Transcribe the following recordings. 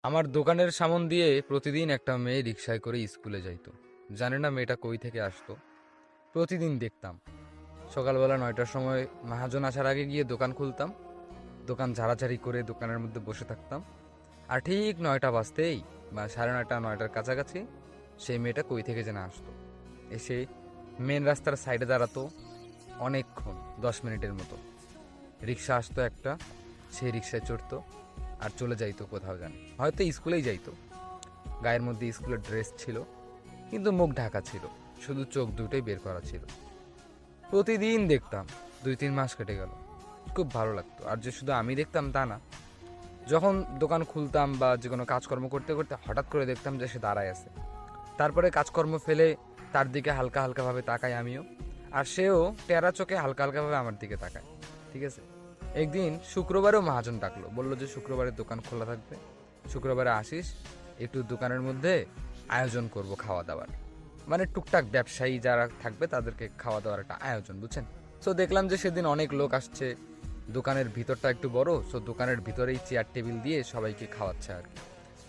আমার দোকানের সামন দিয়ে প্রতিদিন একটা মেয়ে রিক্সায় করে স্কুলে যাইতো। জানি না মেয়েটা কই থেকে আসতো। প্রতিদিন দেখতাম সকালবেলা 9টার সময় মহাজন আসার আগে গিয়ে দোকান খুলতাম, দোকান ঝাড়াঝাড়ি করে দোকানের মধ্যে বসে থাকতাম। আর ঠিক 9টা বাজতেই বা 9:30 9টার কাছাকাছি সেই মেয়েটা কই থেকে যেন আসতো, এসে মেন রাস্তার সাইডে দাঁড়াতো অনেকক্ষণ, 10 মিনিটের মতো। রিক্সা আসতো একটা, সেই রিক্সায় চড়তো আর চলে যাইতো কোথাও জানি, হয়তো স্কুলেই যাইতো। গায়ের মধ্যে স্কুলের ড্রেস ছিল, কিন্তু মুখ ঢাকা ছিল, শুধু চোখ দুটোই বের করা ছিল। প্রতিদিন দেখতাম, 2-3 মাস কেটে গেল। খুব ভালো লাগতো। আর যে শুধু আমি দেখতাম তা না, যখন দোকান খুলতাম বা যে কোনো কাজকর্ম করতে করতে হঠাৎ করে দেখতাম যে সে দাঁড়ায় আছে। তারপরে কাজকর্ম ফেলে তার দিকে হালকা হালকাভাবে তাকাই আমিও, আর সেও টেরা চোখে হালকা হালকাভাবে আমার দিকে তাকায়। ঠিক আছে, একদিন শুক্রবারেও মহাজন ডাকলো, বললো যে শুক্রবারে দোকান খোলা থাকবে, শুক্রবারে আসিস, একটু দোকানের মধ্যে আয়োজন করব খাওয়া দাওয়ার। মানে টুকটাক ব্যবসায়ী যারা থাকবে তাদেরকে খাওয়া দাওয়ার একটা আয়োজন, বুঝছেন। সো দেখলাম যে সেদিন অনেক লোক আসছে, দোকানের ভিতরটা একটু বড়, সো দোকানের ভিতরেই চেয়ার টেবিল দিয়ে সবাইকে খাওয়াচ্ছে আর কি।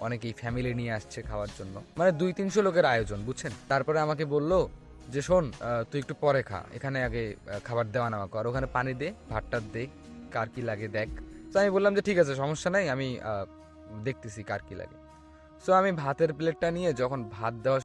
অনেকেই ফ্যামিলি নিয়ে আসছে খাওয়ার জন্য, মানে 200-300 লোকের আয়োজন, বুঝছেন। তারপরে আমাকে বললো যে শোন, তুই একটু পরে খা, এখানে আগে খাবার দেওয়া নেওয়া কর, ওখানে পানি দে, ভাতটা দে, কার কি লাগে দেখ। তো আমি বললাম যে ঠিক আছে, সমস্যা নাই, আমি দেখতেছি কার কি লাগে। সো আমি ভাতের প্লেটটা নিয়ে যখন ভাত দেওয়া